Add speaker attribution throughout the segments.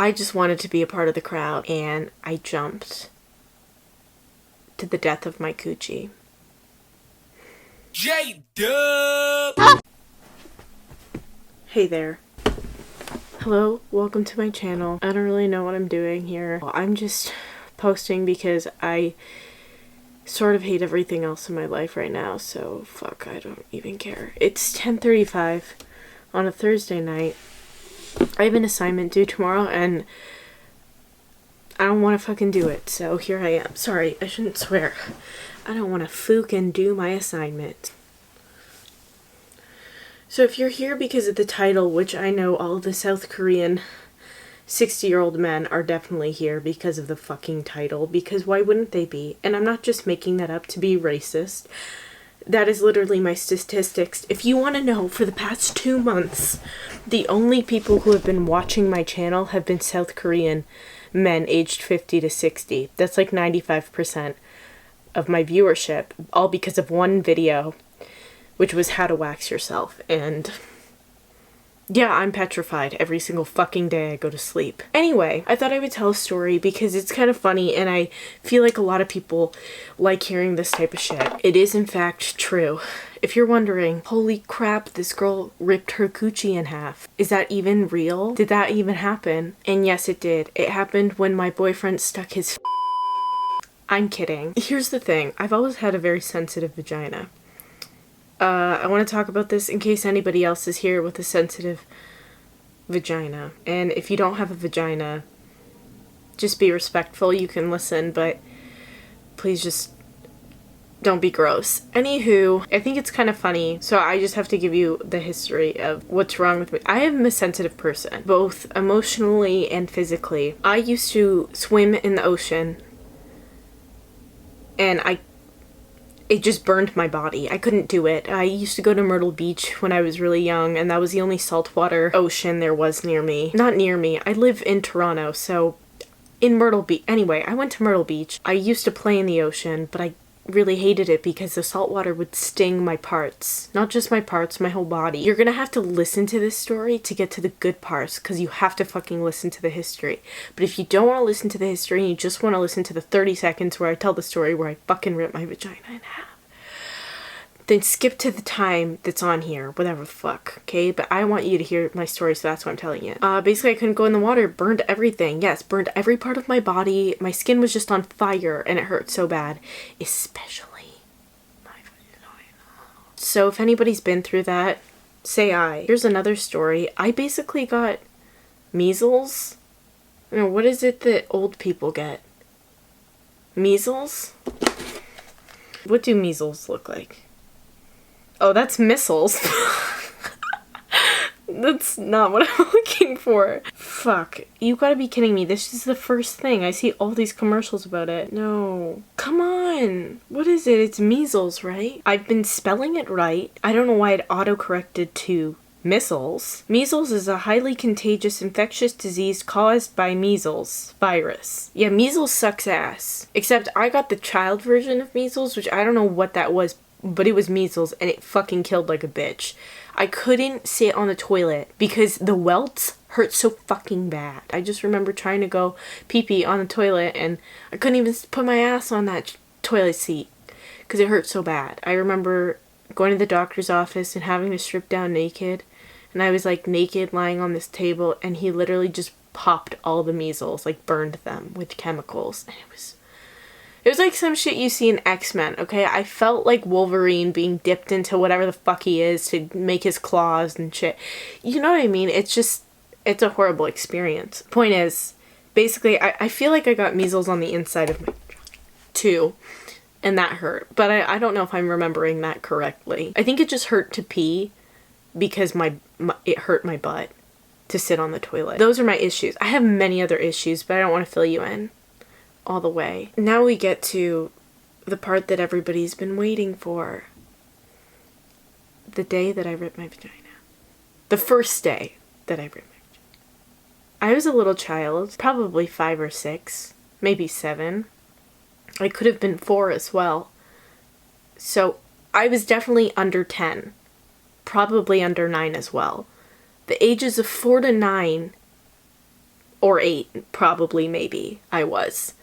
Speaker 1: I just wanted to be a part of the crowd, and I jumped to the death of my coochie. J-Dub! Hey there. Hello, welcome to my channel. I don't really know what I'm doing here. I'm just posting because I sort of hate everything else in my life right now, so fuck, I don't even care. It's 10:35 on a Thursday night. I have an assignment due tomorrow, and I don't want to fucking do it, so here I am. Sorry, I shouldn't swear. I don't want to fucking do my assignment. So if you're here because of the title, which I know all the South Korean 60-year-old men are definitely here because of the fucking title, because why wouldn't they be? And I'm not just making that up to be racist. That is literally my statistics. If you want to know, for the past 2 months, the only people who have been watching my channel have been South Korean men aged 50 to 60. That's like 95% of my viewership, all because of one video, which was how to wax yourself. And yeah, I'm petrified every single fucking day I go to sleep. Anyway, I thought I would tell a story because it's kind of funny, and I feel like a lot of people like hearing this type of shit. It is in fact true. If you're wondering, holy crap, this girl ripped her coochie in half. Is that even real? Did that even happen? And yes, it did. It happened when my boyfriend stuck his I'm kidding. Here's the thing. I've always had a very sensitive vagina. I want to talk about this in case anybody else is here with a sensitive vagina. And if you don't have a vagina, just be respectful. You can listen, but please just don't be gross. Anywho, I think it's kind of funny, so I just have to give you the history of what's wrong with me. I am a sensitive person, both emotionally and physically. I used to swim in the ocean, and it just burned my body. I couldn't do it. I used to go to Myrtle Beach when I was really young, and that was the only saltwater ocean there was near me. Not near me. I live in Toronto, so in Myrtle Beach. Anyway, I went to Myrtle Beach. I used to play in the ocean, but I really hated it because the salt water would sting my parts. Not just my parts, my whole body. You're gonna have to listen to this story to get to the good parts, because you have to fucking listen to the history. But if you don't want to listen to the history and you just want to listen to the 30 seconds where I tell the story where I fucking rip my vagina in half, then skip to the time that's on here, whatever the fuck, okay? But I want you to hear my story, so that's why I'm telling you. Basically, I couldn't go in the water, burned everything. Yes, burned every part of my body. My skin was just on fire, and it hurt so bad. Especially my vagina. So if anybody's been through that, say I. Here's another story. I basically got measles. You know, what is it that old people get? Measles? What do measles look like? Oh, that's missiles. That's not what I'm looking for. Fuck. You gotta be kidding me. This is the first thing. I see all these commercials about it. No. Come on. What is it? It's measles, right? I've been spelling it right. I don't know why it auto-corrected to missiles. Measles is a highly contagious infectious disease caused by measles virus. Yeah, measles sucks ass. Except I got the child version of measles, which I don't know what that was, but it was measles, and it fucking killed like a bitch. I couldn't sit on the toilet because the welts hurt so fucking bad. I just remember trying to go pee-pee on the toilet, and I couldn't even put my ass on that toilet seat because it hurt so bad. I remember going to the doctor's office and having to strip down naked, and I was like naked lying on this table, and he literally just popped all the measles, like burned them with chemicals, and it was like some shit you see in X-Men, okay? I felt like Wolverine being dipped into whatever the fuck he is to make his claws and shit. You know what I mean? It's a horrible experience. Point is, basically, I feel like I got measles on the inside of my too, and that hurt. But I don't know if I'm remembering that correctly. I think it just hurt to pee because it hurt my butt to sit on the toilet. Those are my issues. I have many other issues, but I don't want to fill you in all the way. Now we get to the part that everybody's been waiting for. The day that I ripped my vagina. The first day that I ripped my vagina. I was a little child, probably 5 or 6, maybe 7. I could have been 4 as well. So I was definitely under 10, probably under 9 as well. The ages of 4 to 9 or 8, probably, maybe. I was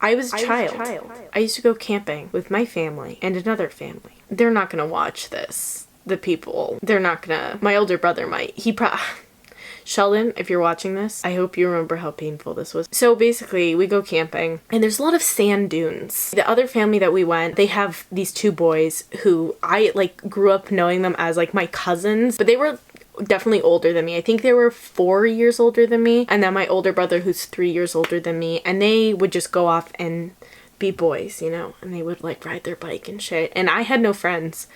Speaker 1: a child. I used to go camping with my family and another family. They're not gonna watch this. The people, they're not gonna. My older brother might. Sheldon, if you're watching this, I hope you remember how painful this was. So basically, we go camping, and there's a lot of sand dunes. The other family that we went, they have these 2 boys who I, like, grew up knowing them as, like, my cousins, but they were definitely older than me. I think they were 4 years older than me, and then my older brother who's 3 years older than me, and they would just go off and be boys, you know, and they would, like, ride their bike and shit, and I had no friends,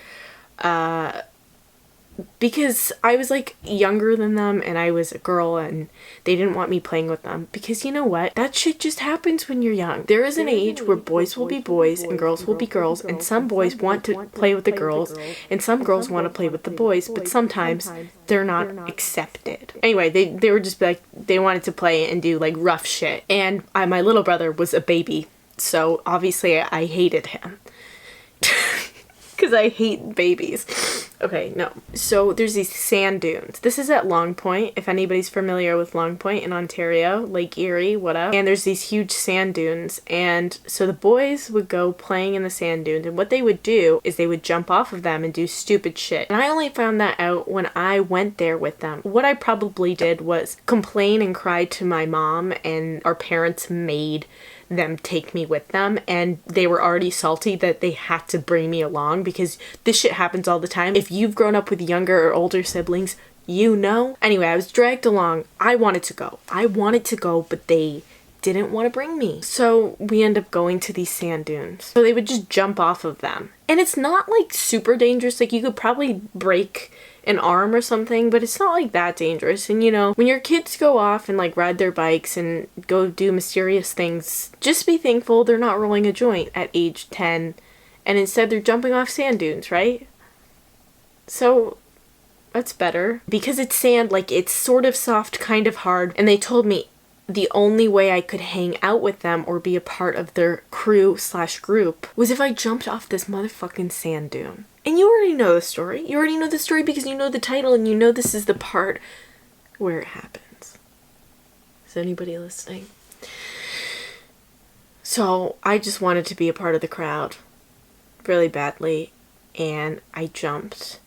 Speaker 1: because I was, like, younger than them, and I was a girl, and they didn't want me playing with them. Because you know what? That shit just happens when you're young. There is an age where boys will be boys, and girls will be girls, and some boys want to play with the girls, and some girls want to play with the boys, but sometimes they're not accepted. Anyway, they were just, like, they wanted to play and do, like, rough shit. And my little brother was a baby, so obviously I hated him. Because I hate babies. Okay, no. So there's these sand dunes. This is at Long Point, if anybody's familiar with Long Point in Ontario, Lake Erie, whatever. And there's these huge sand dunes. And so the boys would go playing in the sand dunes. And what they would do is they would jump off of them and do stupid shit. And I only found that out when I went there with them. What I probably did was complain and cry to my mom, and our parents made them take me with them, and they were already salty that they had to bring me along, because this shit happens all the time. If you've grown up with younger or older siblings, you know. Anyway, I was dragged along. I wanted to go, but they didn't want to bring me. So we end up going to these sand dunes. So they would just jump off of them. And it's not, like, super dangerous. Like, you could probably break an arm or something, but it's not, like, that dangerous. And, you know, when your kids go off and, like, ride their bikes and go do mysterious things, just be thankful they're not rolling a joint at age 10, and instead they're jumping off sand dunes, right? So that's better. Because it's sand, like, it's sort of soft, kind of hard, and they told me the only way I could hang out with them or be a part of their crew/group was if I jumped off this motherfucking sand dune. And you already know the story. You already know the story because you know the title, and you know this is the part where it happens. Is anybody listening? So I just wanted to be a part of the crowd really badly, and I jumped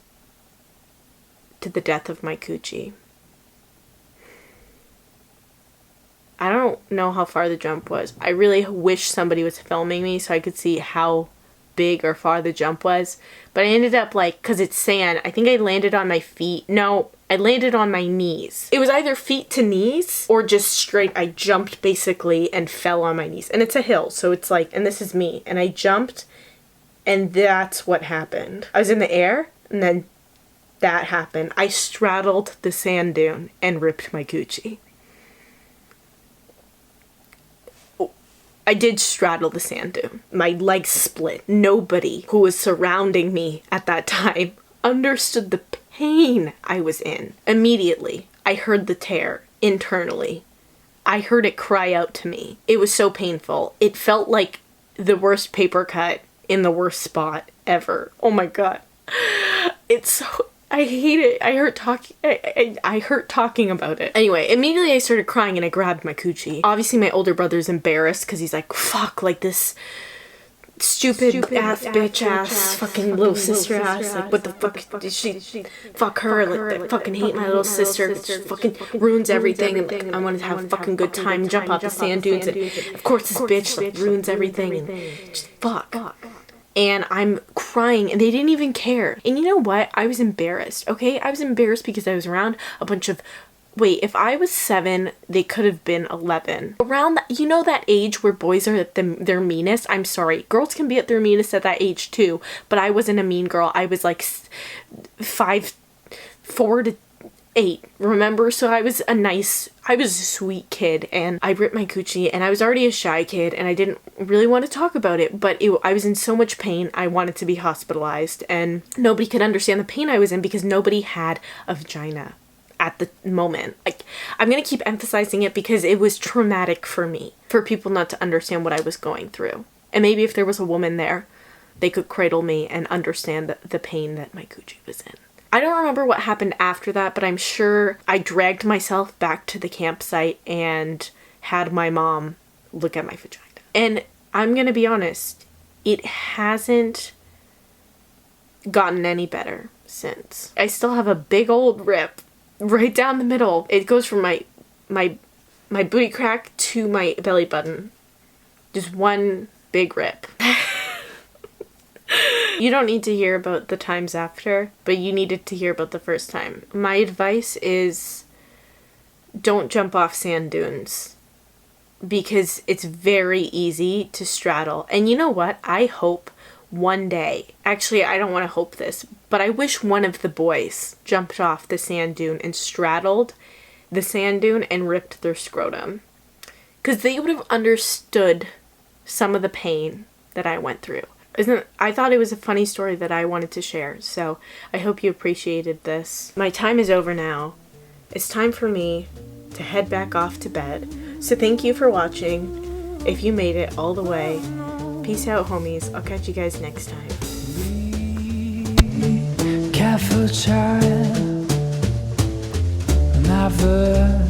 Speaker 1: to the death of my coochie. I don't know how far the jump was. I really wish somebody was filming me so I could see how big or far the jump was. But I ended up, like, because it's sand, I think I landed on my feet. No, I landed on my knees. It was either feet to knees or just straight. I jumped basically and fell on my knees. And it's a hill, so it's like, and this is me. And I jumped, and that's what happened. I was in the air, and then that happened. I straddled the sand dune and ripped my coochie. I did straddle the sand dune. My legs split. Nobody who was surrounding me at that time understood the pain I was in. Immediately, I heard the tear internally. I heard it cry out to me. It was so painful. It felt like the worst paper cut in the worst spot ever. Oh my god. It's so... I hate it. I hurt talking about it. Anyway, immediately I started crying and I grabbed my coochie. Obviously my older brother's embarrassed because he's like, fuck, like this stupid ass bitch ass fucking little sister ass. Like, what the fuck did she fuck her? Like, I fucking hate my little sister. She fucking ruins everything. And like, I wanted to have a fucking good time, jump off the sand dunes. And of course this bitch like ruins everything. And just fuck. And I'm crying, and they didn't even care. And you know what? I was embarrassed, okay? I was embarrassed because I was around a bunch of... Wait, if I was 7, they could have been 11. Around that, you know that age where boys are at their meanest? I'm sorry. Girls can be at their meanest at that age too, but I wasn't a mean girl. I was like 4 to 8, remember? So I was a sweet kid, and I ripped my coochie, and I was already a shy kid, and I didn't really want to talk about it, but I was in so much pain, I wanted to be hospitalized, and nobody could understand the pain I was in because nobody had a vagina at the moment. Like, I'm gonna keep emphasizing it because it was traumatic for me, for people not to understand what I was going through. And maybe if there was a woman there, they could cradle me and understand the pain that my coochie was in. I don't remember what happened after that, but I'm sure I dragged myself back to the campsite and had my mom look at my vagina. And I'm gonna be honest, it hasn't gotten any better since. I still have a big old rip right down the middle. It goes from my booty crack to my belly button. Just one big rip. You don't need to hear about the times after, but you needed to hear about the first time. My advice is don't jump off sand dunes because it's very easy to straddle. And you know what? I hope one day, actually I don't want to hope this, but I wish one of the boys jumped off the sand dune and straddled the sand dune and ripped their scrotum. Because they would have understood some of the pain that I went through. I thought it was a funny story that I wanted to share, so I hope you appreciated this. My time is over now. It's time for me to head back off to bed. So thank you for watching. If you made it all the way, peace out, homies. I'll catch you guys next time. Careful child, never